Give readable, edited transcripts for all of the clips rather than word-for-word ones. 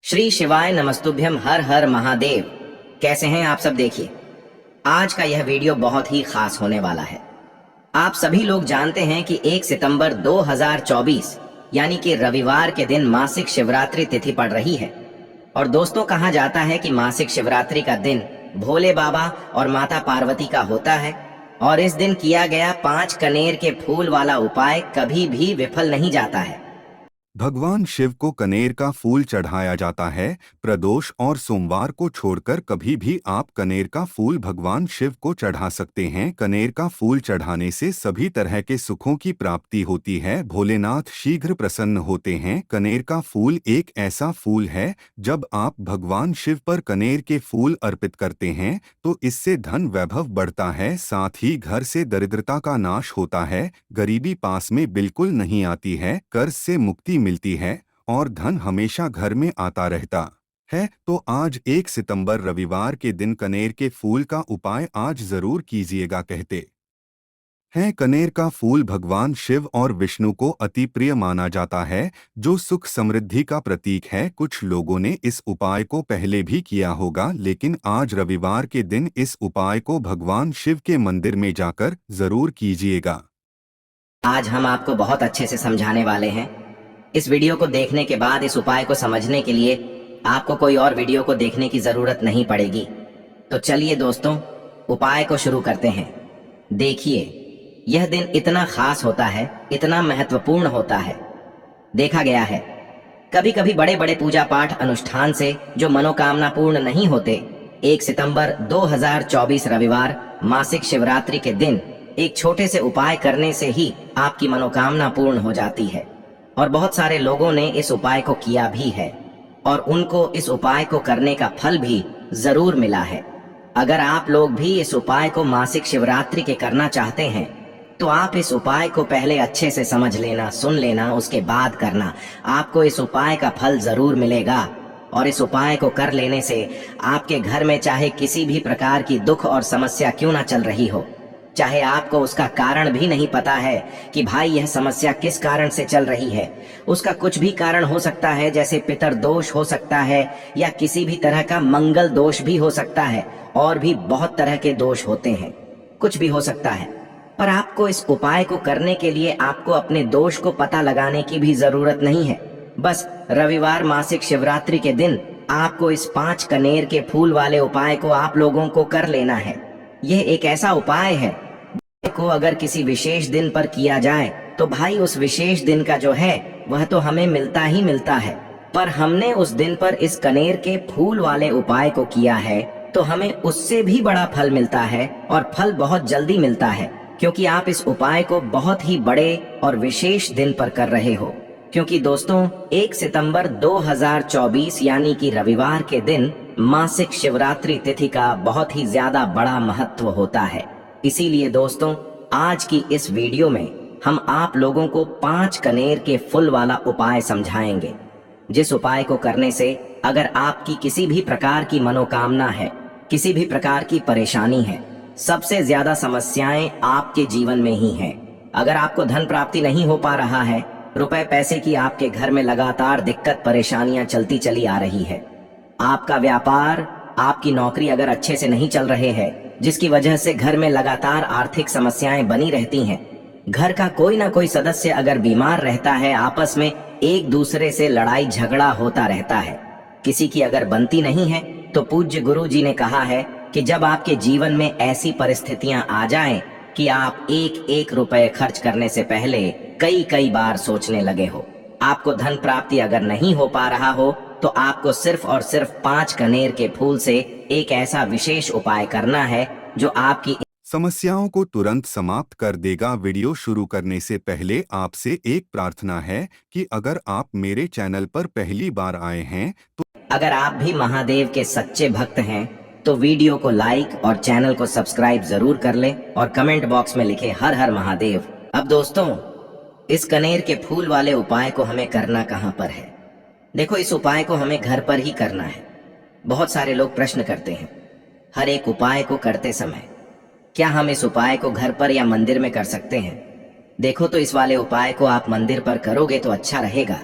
श्री शिवाय नमस्तुभ्यम, हर हर महादेव। कैसे हैं आप सब? देखिए, आज का यह वीडियो बहुत ही खास होने वाला है। आप सभी लोग जानते हैं कि 1 सितंबर 2024 यानी कि रविवार के दिन मासिक शिवरात्रि तिथि पड़ रही है। और दोस्तों, कहा जाता है कि मासिक शिवरात्रि का दिन भोले बाबा और माता पार्वती का होता है और इस दिन किया गया 5 कनेर के फूल वाला उपाय कभी भी विफल नहीं जाता है। भगवान शिव को कनेर का फूल चढ़ाया जाता है। प्रदोष और सोमवार को छोड़कर कभी भी आप कनेर का फूल भगवान शिव को चढ़ा सकते हैं। कनेर का फूल चढ़ाने से सभी तरह के सुखों की प्राप्ति होती है। भोलेनाथ शीघ्र प्रसन्न होते हैं। कनेर का फूल एक ऐसा फूल है, जब आप भगवान शिव पर कनेर के फूल अर्पित करते हैं तो इससे धन वैभव बढ़ता है, साथ ही घर से दरिद्रता का नाश होता है, गरीबी पास में बिल्कुल नहीं आती है, कर्ज से मुक्ति मिलती है और धन हमेशा घर में आता रहता है। तो आज 1 सितंबर रविवार के दिन कनेर के फूल का उपाय आज जरूर कीजिएगा। कहते हैं कनेर का फूल भगवान शिव और विष्णु को अति प्रिय माना जाता है, जो सुख समृद्धि का प्रतीक है। कुछ लोगों ने इस उपाय को पहले भी किया होगा, लेकिन आज रविवार के दिन इस उपाय को भगवान शिव के मंदिर में जाकर जरूर कीजिएगा। आज हम आपको बहुत अच्छे से समझाने वाले हैं। इस वीडियो को देखने के बाद इस उपाय को समझने के लिए आपको कोई और वीडियो को देखने की जरूरत नहीं पड़ेगी। तो चलिए दोस्तों, उपाय को शुरू करते हैं। देखिए, यह दिन इतना खास होता है, इतना महत्वपूर्ण होता है। देखा गया है कभी कभी बड़े बड़े पूजा पाठ अनुष्ठान से जो मनोकामना पूर्ण नहीं होते, 1 सितंबर 2024 रविवार मासिक शिवरात्रि के दिन एक छोटे से उपाय करने से ही आपकी मनोकामना पूर्ण हो जाती है। और बहुत सारे लोगों ने इस उपाय को किया भी है और उनको इस उपाय को करने का फल भी जरूर मिला है। अगर आप लोग भी इस उपाय को मासिक शिवरात्रि के करना चाहते हैं तो आप इस उपाय को पहले अच्छे से समझ लेना, सुन लेना, उसके बाद करना। आपको इस उपाय का फल जरूर मिलेगा। और इस उपाय को कर लेने से आपके घर में चाहे किसी भी प्रकार की दुख और समस्या क्यों ना चल रही हो, चाहे आपको उसका कारण भी नहीं पता है कि भाई यह समस्या किस कारण से चल रही है, उसका कुछ भी कारण हो सकता है, जैसे पितर दोष हो सकता है या किसी भी तरह का मंगल दोष भी हो सकता है, और भी बहुत तरह के दोष होते हैं, कुछ भी हो सकता है। पर आपको इस उपाय को करने के लिए आपको अपने दोष को पता लगाने की भी जरूरत नहीं है। बस रविवार मासिक शिवरात्रि के दिन आपको इस 5 कनेर के फूल वाले उपाय को आप लोगों को कर लेना है। यह एक ऐसा उपाय है को अगर किसी विशेष दिन पर किया जाए तो भाई उस विशेष दिन का जो है वह तो हमें मिलता ही मिलता है। पर हमने उस दिन पर इस कनेर के फूल वाले उपाय को किया है तो हमें उससे भी बड़ा फल मिलता है, और फल बहुत जल्दी मिलता है, क्योंकि आप इस उपाय को बहुत ही बड़े और विशेष दिन पर कर रहे हो। क्योंकि दोस्तों, 1 सितंबर 2024 यानी कि रविवार के दिन मासिक शिवरात्रि तिथि का बहुत ही ज्यादा बड़ा महत्व होता है। इसीलिए दोस्तों, आज की इस वीडियो में हम आप लोगों को 5 कनेर के फूल वाला उपाय समझाएंगे, जिस उपाय को करने से अगर आपकी किसी भी प्रकार की मनोकामना है, किसी भी प्रकार की परेशानी है, सबसे ज्यादा समस्याएं आपके जीवन में ही हैं। अगर आपको धन प्राप्ति नहीं हो पा रहा है, रुपए पैसे की आपके घर में लगातार दिक्कत परेशानियां चलती चली आ रही है, आपका व्यापार, आपकी नौकरी अगर अच्छे से नहीं चल रहे हैं, जिसकी वजह से घर में लगातार आर्थिक समस्याएं बनी रहती हैं, घर का कोई ना कोई सदस्य अगर बीमार रहता है, आपस में एक दूसरे से लड़ाई झगड़ा होता रहता है, किसी की अगर बनती नहीं है, तो पूज्य गुरु जी ने कहा है कि जब आपके जीवन में ऐसी परिस्थितियां आ जाएं कि आप एक एक रुपए खर्च करने से पहले कई कई बार सोचने लगे हो, आपको धन प्राप्ति अगर नहीं हो पा रहा हो, तो आपको सिर्फ और सिर्फ 5 कनेर के फूल से एक ऐसा विशेष उपाय करना है जो आपकी समस्याओं को तुरंत समाप्त कर देगा। वीडियो शुरू करने से पहले आपसे एक प्रार्थना है कि अगर आप मेरे चैनल पर पहली बार आए हैं तो अगर आप भी महादेव के सच्चे भक्त हैं तो वीडियो को लाइक और चैनल को सब्सक्राइब जरूर कर ले और कमेंट बॉक्स में लिखे हर हर महादेव। अब दोस्तों, इस कनेर के फूल वाले उपाय को हमें करना कहाँ पर है? देखो, इस उपाय को हमें घर पर ही करना है। बहुत सारे लोग प्रश्न करते हैं हर एक उपाय को करते समय, क्या हम इस उपाय को घर पर या मंदिर में कर सकते हैं? देखो, तो इस वाले उपाय को आप मंदिर पर करोगे तो अच्छा रहेगा।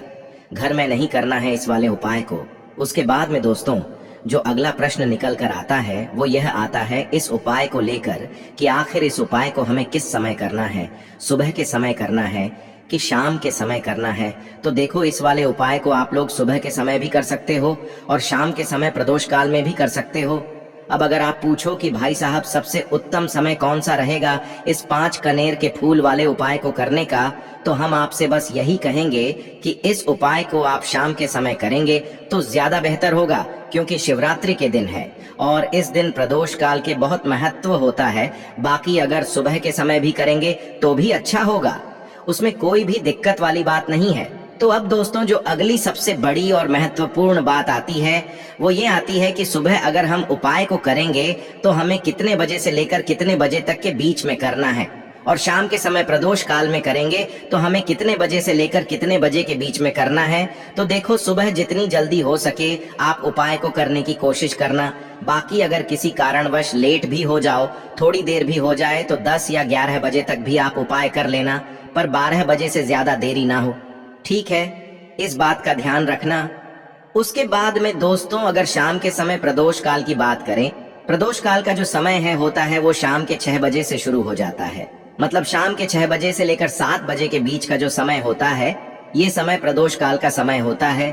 घर में नहीं करना है इस वाले उपाय को, उसके बाद में दोस्तों जो अगला प्रश्न निकल कर आता है वो यह आता है इस उपाय को लेकर कि आखिर इस उपाय को हमें किस समय करना है, सुबह के समय करना है कि शाम के समय करना है। तो देखो इस वाले उपाय को आप लोग सुबह के समय भी कर सकते हो और शाम के समय प्रदोष काल में भी कर सकते हो। अब अगर आप पूछो कि भाई साहब सबसे उत्तम समय कौन सा रहेगा इस 5 कनेर के फूल वाले उपाय को करने का, तो हम आपसे बस यही कहेंगे कि इस उपाय को आप शाम के समय करेंगे तो ज्यादा बेहतर होगा, क्योंकि शिवरात्रि के दिन है और इस दिन प्रदोष काल के बहुत महत्व होता है। बाकी अगर सुबह के समय भी करेंगे तो भी अच्छा होगा, उसमें कोई भी दिक्कत वाली बात नहीं है। तो अब दोस्तों जो अगली सबसे बड़ी और महत्वपूर्ण बात आती है वो ये आती है कि सुबह अगर हम उपाय को करेंगे तो हमें कितने बजे से लेकर कितने बजे तक के बीच में करना है, और शाम के समय प्रदोष काल में करेंगे तो हमें कितने बजे से लेकर कितने बजे के बीच में करना है। तो देखो सुबह जितनी जल्दी हो सके आप उपाय को करने की कोशिश करना। बाकी अगर किसी कारणवश लेट भी हो जाओ, थोड़ी देर भी हो जाए, तो 10 या 11 बजे तक भी आप उपाय कर लेना, पर 12 बजे से ज्यादा देरी ना हो, ठीक है? इस बात का ध्यान रखना। उसके बाद में दोस्तों अगर शाम के समय प्रदोष काल की बात करें, प्रदोष काल का जो समय है होता है वो शाम के 6 बजे से शुरू हो जाता है। मतलब शाम के 6 बजे से लेकर 7 बजे के बीच का जो समय होता है ये समय प्रदोष काल का समय होता है।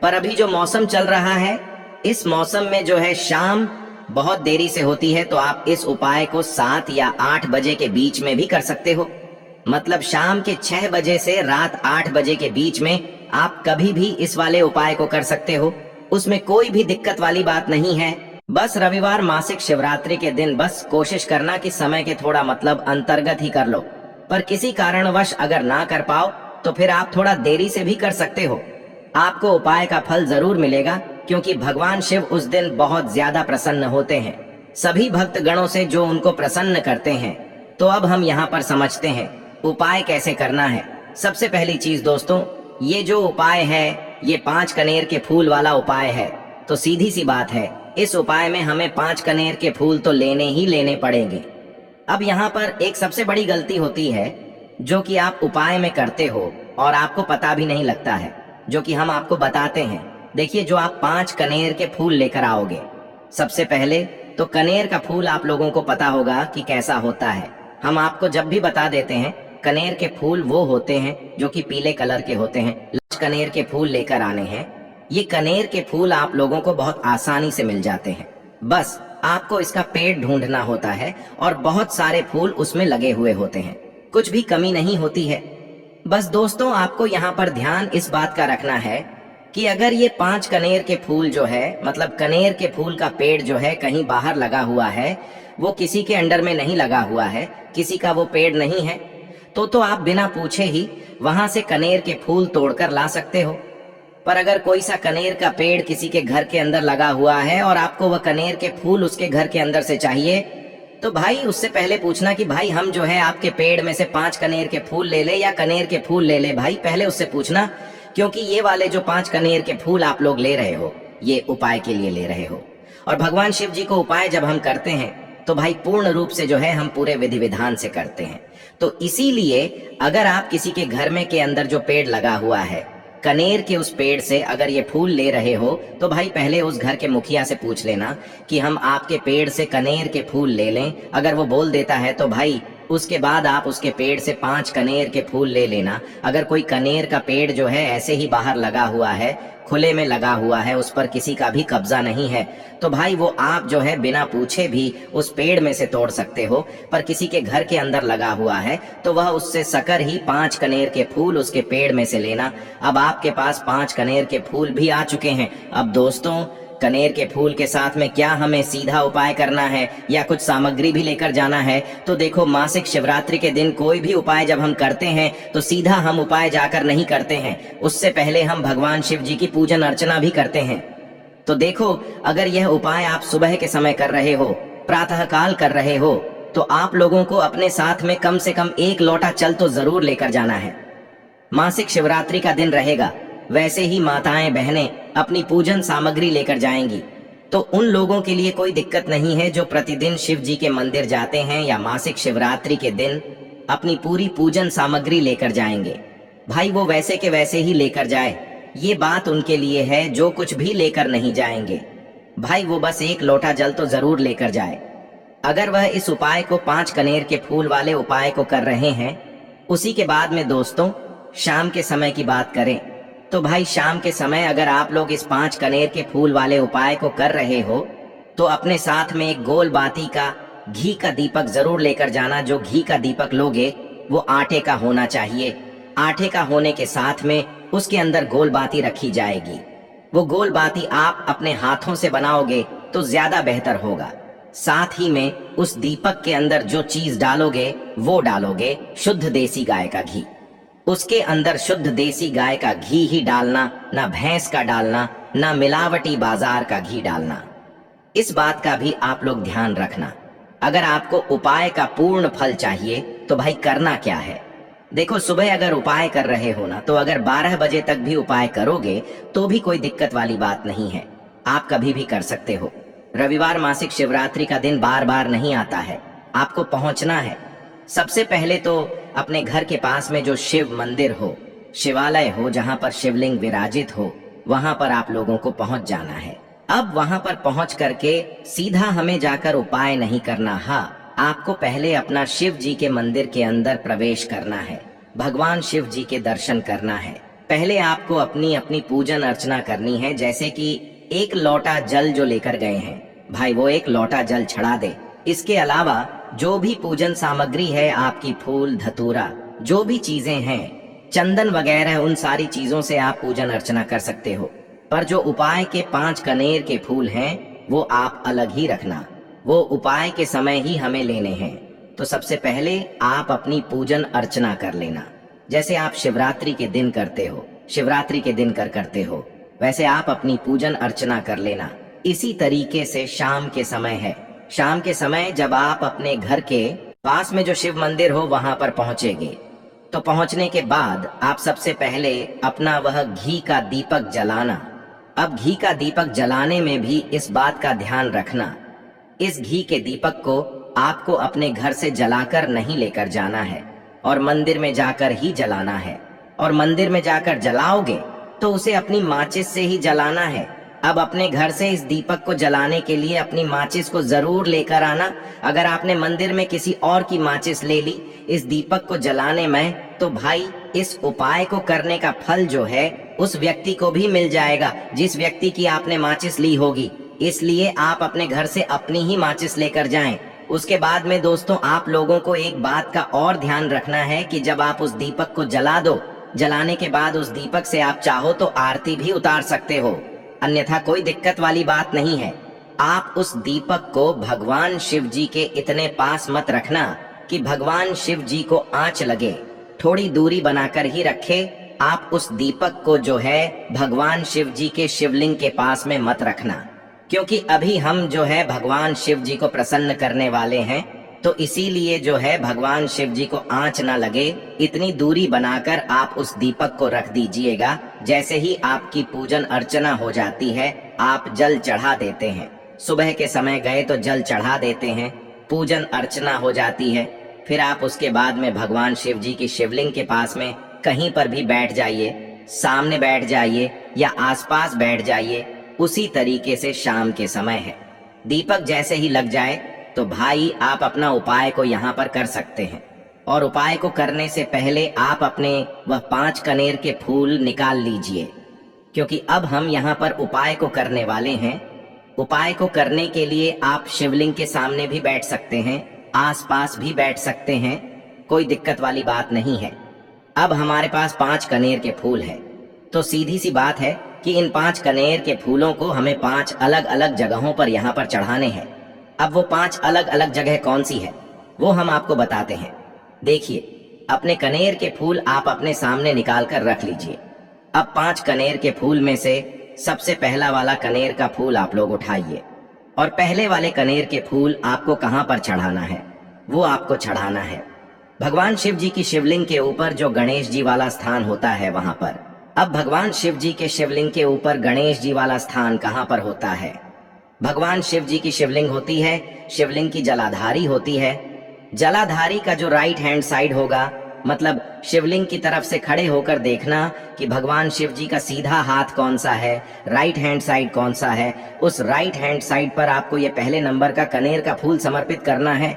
पर अभी जो मौसम चल रहा है इस मौसम में जो है शाम बहुत देरी से होती है, तो आप इस उपाय को 7 या 8 बजे के बीच में भी कर सकते हो। मतलब शाम के 6 बजे से रात 8 बजे के बीच में आप कभी भी इस वाले उपाय को कर सकते हो, उसमें कोई भी दिक्कत वाली बात नहीं है। बस रविवार मासिक शिवरात्रि के दिन बस कोशिश करना कि समय के थोड़ा मतलब अंतर्गत ही कर लो, पर किसी कारणवश अगर ना कर पाओ तो फिर आप थोड़ा देरी से भी कर सकते हो। आपको उपाय का फल जरूर मिलेगा, क्योंकि भगवान शिव उस दिन बहुत ज्यादा प्रसन्न होते हैं सभी भक्त गणों से जो उनको प्रसन्न करते हैं। तो अब हम यहाँ पर समझते हैं उपाय कैसे करना है। सबसे पहली चीज दोस्तों, ये जो उपाय है ये 5 कनेर के फूल वाला उपाय है। तो सीधी सी बात है, इस उपाय में हमें 5 कनेर के फूल तो लेने ही लेने पड़ेंगे। अब यहाँ पर एक सबसे बड़ी गलती होती है जो कि आप उपाय में करते हो और आपको पता भी नहीं लगता है, जो कि हम आपको बताते हैं। देखिए जो आप 5 कनेर के फूल लेकर आओगे, सबसे पहले तो कनेर का फूल आप लोगों को पता होगा कि कैसा होता है। हम आपको जब भी बता देते हैं कनेर के फूल वो होते हैं जो कि पीले कलर के होते हैं। कनेर के फूल लेकर आने हैं। ये कनेर के फूल आप लोगों को बहुत आसानी से मिल जाते हैं, बस आपको इसका पेड़ ढूंढना होता है और बहुत सारे फूल उसमें लगे हुए होते हैं, कुछ भी कमी नहीं होती है। बस दोस्तों आपको यहाँ पर ध्यान इस बात का रखना है कि अगर ये 5 कनेर के फूल जो है मतलब कनेर के फूल का पेड़ जो है कहीं बाहर लगा हुआ है, वो किसी के अंडर में नहीं लगा हुआ है, किसी का वो पेड़ नहीं है, तो आप बिना पूछे ही वहां से कनेर के फूल तोड़कर ला सकते हो। पर अगर कोई सा कनेर का पेड़ किसी के घर के अंदर लगा हुआ है और आपको वह कनेर के फूल उसके घर के अंदर से चाहिए, तो भाई उससे पहले पूछना कि भाई हम जो है आपके पेड़ में से 5 कनेर के फूल ले ले या कनेर के फूल ले ले। भाई पहले उससे पूछना, क्योंकि ये वाले जो 5 कनेर के फूल आप लोग ले रहे हो ये उपाय के लिए ले रहे हो, और भगवान शिव जी को उपाय जब हम करते हैं तो भाई पूर्ण रूप से जो है हम पूरे विधि विधान से करते हैं। तो इसीलिए अगर आप किसी के घर में के अंदर जो पेड़ लगा हुआ है कनेर के उस पेड़ से अगर ये फूल ले रहे हो, तो भाई पहले उस घर के मुखिया से पूछ लेना कि हम आपके पेड़ से कनेर के फूल ले लें। अगर वो बोल देता है तो भाई उसके बाद आप उसके पेड़ से 5 कनेर के फूल ले लेना। अगर कोई कनेर का पेड़ जो है ऐसे ही बाहर लगा हुआ है, खुले में लगा हुआ है, उस पर किसी का भी कब्जा नहीं है, तो भाई वो आप जो है बिना पूछे भी उस पेड़ में से तोड़ सकते हो। पर किसी के घर के अंदर लगा हुआ है तो वह उससे सकर ही 5 कनेर के फूल उसके पेड़ में से लेना। अब आपके पास 5 कनेर के फूल भी आ चुके हैं। अब दोस्तों कनेर के फूल के साथ में क्या हमें सीधा उपाय करना है या कुछ सामग्री भी लेकर जाना है? तो देखो मासिक शिवरात्रि के दिन कोई भी उपाय जब हम करते हैं तो सीधा हम उपाय जाकर नहीं करते हैं, उससे पहले हम भगवान शिव जी की पूजन अर्चना भी करते हैं। तो देखो अगर यह उपाय आप सुबह के समय कर रहे हो, प्रातः काल कर रहे हो, तो आप लोगों को अपने साथ में कम से कम 1 लोटा जल तो जरूर लेकर जाना है। मासिक शिवरात्रि का दिन रहेगा, वैसे ही माताएं बहनें अपनी पूजन सामग्री लेकर जाएंगी, तो उन लोगों के लिए कोई दिक्कत नहीं है जो प्रतिदिन शिव जी के मंदिर जाते हैं या मासिक शिवरात्रि के दिन अपनी पूरी पूजन सामग्री लेकर जाएंगे। भाई वो वैसे के वैसे ही लेकर जाए, ये बात उनके लिए है जो कुछ भी लेकर नहीं जाएंगे। भाई वो बस एक लोटा जल तो जरूर लेकर जाए। अगर वह इस उपाय को 5 कनेर के फूल वाले उपाय को कर रहे हैं, उसी के बाद में दोस्तों शाम के समय की बात करें तो भाई शाम के समय अगर आप लोग इस 5 कनेर के फूल वाले उपाय को कर रहे हो तो अपने साथ में एक गोल बाती का घी का दीपक जरूर लेकर जाना। जो घी का दीपक लोगे वो आटे का होना चाहिए। आटे का होने के साथ में उसके अंदर गोल बाती रखी जाएगी। वो गोल बाती आप अपने हाथों से बनाओगे तो ज्यादा बेहतर होगा। साथ ही में उस दीपक के अंदर जो चीज डालोगे वो डालोगे शुद्ध देसी गाय का घी। उसके अंदर शुद्ध देसी गाय का घी ही डालना, ना भैंस का डालना, ना मिलावटी बाजार का घी डालना। इस बात का भी आप लोग ध्यान रखना। अगर आपको उपाय का पूर्ण फल चाहिए तो भाई करना क्या है, देखो सुबह अगर उपाय कर रहे हो ना तो अगर 12 बजे तक भी उपाय करोगे तो भी कोई दिक्कत वाली बात नहीं है, आप कभी भी कर सकते हो। रविवार मासिक शिवरात्रि का दिन बार बार नहीं आता है, आपको पहुंचना है। सबसे पहले तो अपने घर के पास में जो शिव मंदिर हो, शिवालय हो, जहां पर शिवलिंग विराजित हो, वहां पर आप लोगों को पहुंच जाना है। अब वहां पर पहुंच करके सीधा हमें जाकर उपाय नहीं करना। हाँ, आपको पहले अपना शिव जी के मंदिर के अंदर प्रवेश करना है, भगवान शिव जी के दर्शन करना है। पहले आपको अपनी अपनी पूजन अर्चना करनी है। जैसे कि एक लोटा जल जो लेकर गए हैं भाई, वो एक लोटा जल चढ़ा दे। इसके अलावा जो भी पूजन सामग्री है, आपकी फूल धतूरा जो भी चीजें हैं, चंदन वगैरह, उन सारी चीजों से आप पूजन अर्चना कर सकते हो। पर जो उपाय के 5 कनेर के फूल हैं वो आप अलग ही रखना, वो उपाय के समय ही हमें लेने हैं। तो सबसे पहले आप अपनी पूजन अर्चना कर लेना, जैसे आप शिवरात्रि के दिन करते हो, शिवरात्रि के दिन करते हो, वैसे आप अपनी पूजन अर्चना कर लेना। इसी तरीके से शाम के समय है, शाम के समय जब आप अपने घर के पास में जो शिव मंदिर हो वहां पर पहुंचेंगे तो पहुंचने के बाद आप सबसे पहले अपना वह घी का दीपक जलाना। अब घी का दीपक जलाने में भी इस बात का ध्यान रखना, इस घी के दीपक को आपको अपने घर से जलाकर नहीं लेकर जाना है और मंदिर में जाकर ही जलाना है। और मंदिर में जाकर जलाओगे तो उसे अपनी माचिस से ही जलाना है। अब अपने घर से इस दीपक को जलाने के लिए अपनी माचिस को जरूर लेकर आना। अगर आपने मंदिर में किसी और की माचिस ले ली इस दीपक को जलाने में, तो भाई इस उपाय को करने का फल जो है उस व्यक्ति को भी मिल जाएगा जिस व्यक्ति की आपने माचिस ली होगी। इसलिए आप अपने घर से अपनी ही माचिस लेकर जाएं। उसके बाद में दोस्तों आप लोगों को एक बात का और ध्यान रखना है कि जब आप उस दीपक को जला दो, जलाने के बाद उस दीपक से आप चाहो तो आरती भी उतार सकते हो, अन्यथा कोई दिक्कत वाली बात नहीं है। आप उस दीपक को भगवान शिव जी के इतने पास मत रखना कि भगवान शिव जी को आंच लगे, थोड़ी दूरी बनाकर ही रखे। आप उस दीपक को जो है भगवान शिव जी के शिवलिंग के पास में मत रखना, क्योंकि अभी हम जो है भगवान शिव जी को प्रसन्न करने वाले हैं, तो इसीलिए जो है भगवान शिव जी को आंच ना लगे, इतनी दूरी बनाकर आप उस दीपक को रख दीजिएगा। जैसे ही आपकी पूजन अर्चना हो जाती है आप जल चढ़ा देते हैं, सुबह के समय गए तो जल चढ़ा देते हैं, पूजन अर्चना हो जाती है। फिर आप उसके बाद में भगवान शिव जी की शिवलिंग के पास में कहीं पर भी बैठ जाइए, सामने बैठ जाइए या आसपास बैठ जाइए। उसी तरीके से शाम के समय है, दीपक जैसे ही लग जाए तो भाई आप अपना उपाय को यहाँ पर कर सकते हैं। और उपाय को करने से पहले आप अपने वह 5 कनेर के फूल निकाल लीजिए, क्योंकि अब हम यहाँ पर उपाय को करने वाले हैं। उपाय को करने के लिए आप शिवलिंग के सामने भी बैठ सकते हैं, आसपास भी बैठ सकते हैं, कोई दिक्कत वाली बात नहीं है। अब हमारे पास 5 कनेर के फूल है, तो सीधी सी बात है कि इन 5 कनेर के फूलों को हमें 5 अलग अलग जगहों पर यहाँ पर चढ़ाने हैं। अब वो 5 अलग अलग जगह कौन सी है वो हम आपको बताते हैं। देखिए, अपने कनेर के फूल आप अपने सामने निकाल कर रख लीजिए। अब 5 कनेर के फूल में से सबसे पहला वाला कनेर का फूल आप लोग उठाइए और पहले वाले कनेर के फूल आपको कहाँ पर चढ़ाना है, वो आपको चढ़ाना है भगवान शिव जी की शिवलिंग के ऊपर जो गणेश जी वाला स्थान होता है वहां पर। अब भगवान शिव जी के शिवलिंग के ऊपर गणेश जी वाला स्थान कहाँ पर होता है? भगवान शिव जी की शिवलिंग होती है, शिवलिंग की जलाधारी होती है। जलाधारी का जो राइट हैंड साइड होगा मतलब शिवलिंग की तरफ से खड़े होकर देखना कि भगवान शिव जी का सीधा हाथ कौन सा है, राइट हैंड साइड कौन सा है। उस राइट हैंड साइड पर आपको ये पहले नंबर का कनेर का फूल समर्पित करना है,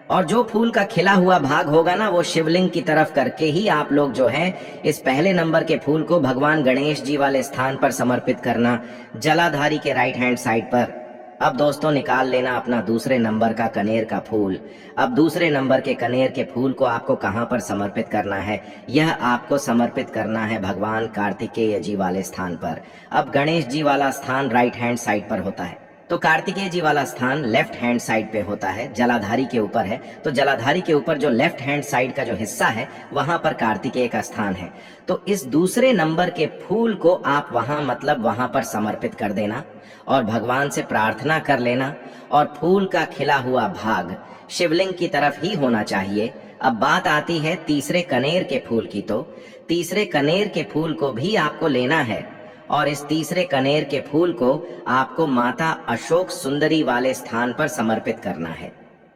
और जो फूल का खिला हुआ भाग होगा ना, वो शिवलिंग की तरफ करके ही आप लोग जो है इस पहले नंबर के फूल को भगवान गणेश जी वाले स्थान पर समर्पित करना, जलाधारी के राइट हैंड साइड पर। अब दोस्तों निकाल लेना अपना दूसरे नंबर का कनेर का फूल। अब दूसरे नंबर के कनेर के फूल को आपको कहाँ पर समर्पित करना है? यह आपको समर्पित करना है भगवान कार्तिकेय जी वाले स्थान पर। अब गणेश जी वाला स्थान राइट हैंड साइड पर होता है, तो कार्तिकेय जी वाला स्थान लेफ्ट हैंड साइड पे होता है, जलाधारी के ऊपर है। तो जलाधारी के ऊपर जो लेफ्ट हैंड साइड का जो हिस्सा है, वहां पर कार्तिकेय का स्थान है। तो इस दूसरे नंबर के फूल को आप वहां मतलब वहां पर समर्पित कर देना और भगवान से प्रार्थना कर लेना, और फूल का खिला हुआ भाग शिवलिंग की तरफ ही होना चाहिए। अब बात आती है तीसरे कनेर के फूल की। तो तीसरे कनेर के फूल को भी आपको लेना है, और इस तीसरे कनेर के फूल को आपको माता अशोक सुंदरी वाले स्थान पर समर्पित करना है।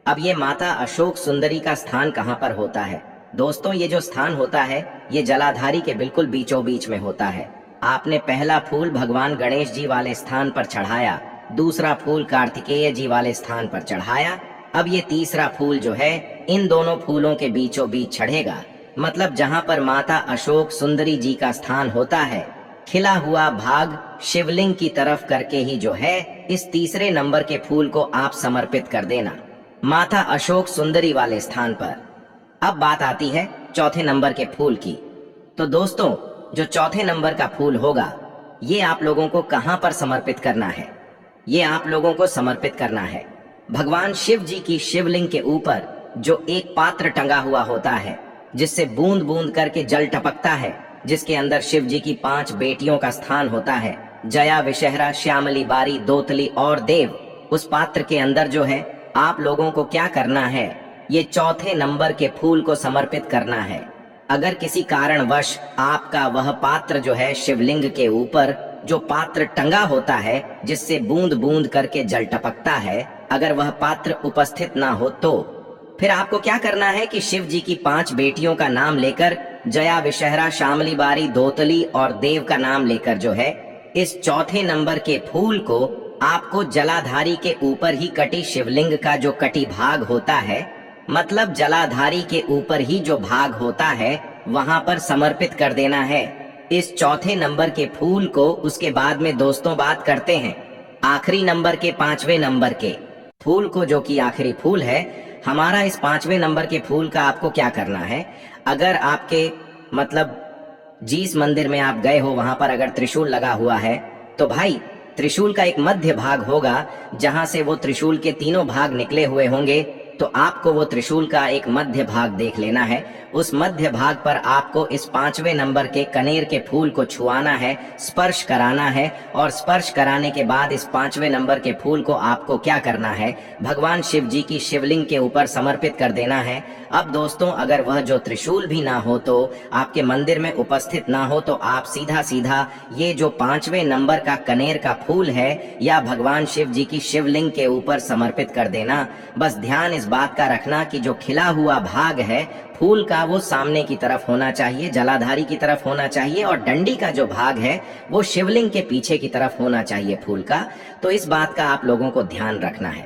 अब ये माता अशोक सुंदरी का स्थान कहाँ पर होता है? दोस्तों ये जो स्थान होता है, ये जलाधारी के बिल्कुल बीचों बीच में होता है। आपने पहला फूल भगवान गणेश जी वाले स्थान पर चढ़ाया, दूसरा फूल कार्तिकेय जी वाले स्थान पर चढ़ाया, अब ये तीसरा फूल जो है इन दोनों फूलों के बीचों बीच चढ़ेगा। मतलब जहाँ पर माता अशोक सुंदरी जी का स्थान होता है, खिला हुआ भाग शिवलिंग की तरफ करके ही जो है इस तीसरे नंबर के फूल को आप समर्पित कर देना माता अशोक सुंदरी वाले स्थान पर। अब बात आती है चौथे नंबर के फूल की। तो दोस्तों जो चौथे नंबर का फूल होगा, ये आप लोगों को कहां पर समर्पित करना है? ये आप लोगों को समर्पित करना है भगवान शिव जी की शिवलिंग के ऊपर जो एक पात्र टंगा हुआ होता है, जिससे बूंद बूंद करके जल टपकता है, जिसके अंदर शिव जी की 5 बेटियों का स्थान होता है, जया, विषहरा, श्यामली, बारी, दोतली और देव। उस पात्र के अंदर जो है आप लोगों को क्या करना है? ये चौथे नंबर के फूल को समर्पित करना है। अगर किसी कारणवश आपका वह पात्र जो है शिवलिंग के ऊपर जो पात्र टंगा होता है, जिससे बूंद बूंद करके जल टपकता है, अगर वह पात्र उपस्थित ना हो, तो फिर आपको क्या करना है कि शिव जी की 5 बेटियों का नाम लेकर, जया, विषहरा, श्यामली, बारी, दोतली और देव का नाम लेकर जो है इस चौथे नंबर के फूल को आपको जलाधारी के ऊपर ही कटी शिवलिंग का जो कटी भाग होता है, मतलब जलाधारी के ऊपर ही जो भाग होता है, वहां पर समर्पित कर देना है इस चौथे नंबर के फूल को। उसके बाद में दोस्तों बात करते हैं आखिरी नंबर के 5वें नंबर के फूल को, जो कि आखिरी फूल है हमारा। इस 5वें नंबर के फूल का आपको क्या करना है? अगर आपके मतलब जिस मंदिर में आप गए हो वहां पर अगर त्रिशूल लगा हुआ है, तो भाई त्रिशूल का एक मध्य भाग होगा, जहां से वो त्रिशूल के 3 भाग निकले हुए होंगे। तो आपको वो त्रिशूल का एक मध्य भाग देख लेना है। उस मध्य भाग पर आपको इस 5वें नंबर के कनेर के फूल को छुआना है, स्पर्श कराना है, और स्पर्श कराने के बाद इस 5वें नंबर के फूल को आपको क्या करना है? भगवान शिव जी की शिवलिंग के ऊपर समर्पित कर देना है। अब दोस्तों अगर वह जो त्रिशूल भी ना हो, तो आपके मंदिर में उपस्थित ना हो, तो आप सीधा सीधा ये जो 5वें नंबर का कनेर का फूल है या भगवान शिव जी की शिवलिंग के ऊपर समर्पित कर देना। बस ध्यान इस बात का रखना कि जो खिला हुआ भाग है फूल का, वो सामने की तरफ होना चाहिए, जलाधारी की तरफ होना चाहिए, और डंडी का जो भाग है वो शिवलिंग के पीछे की तरफ होना चाहिए फूल का। तो इस बात का आप लोगों को ध्यान रखना है।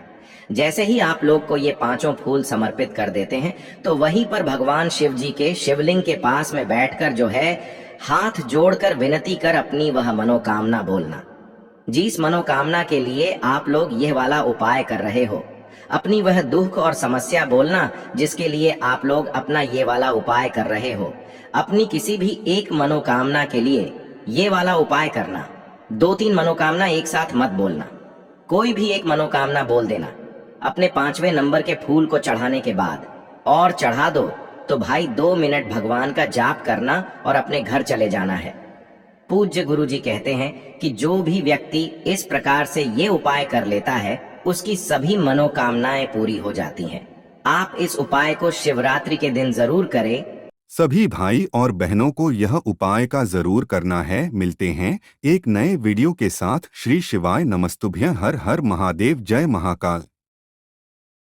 जैसे ही आप लोग को ये 5 फूल समर्पित कर देते हैं, तो वहीं पर भगवान शिव जी के शिवलिंग के पास में बैठकर जो है हाथ जोड़कर विनती कर अपनी वह मनोकामना बोलना। जिस मनोकामना के लिए आप लोग यह वाला उपाय कर रहे हो, अपनी वह दुख और समस्या बोलना जिसके लिए आप लोग अपना ये वाला उपाय कर रहे हो। अपनी किसी भी एक मनोकामना के लिए ये वाला उपाय करना। 2-3 मनोकामना एक साथ मत बोलना, कोई भी एक मनोकामना बोल देना अपने 5वें नंबर के फूल को चढ़ाने के बाद, और चढ़ा दो तो भाई 2 मिनट भगवान का जाप करना और अपने घर चले जाना है। पूज्य गुरु जी कहते हैं कि जो भी व्यक्ति इस प्रकार से ये उपाय कर लेता है, उसकी सभी मनोकामनाएं पूरी हो जाती हैं। आप इस उपाय को शिवरात्रि के दिन जरूर करें। सभी भाई और बहनों को यह उपाय का जरूर करना है। मिलते हैं एक नए वीडियो के साथ। श्री शिवाय नमस्तुभ्यं। हर हर महादेव। जय महाकाल।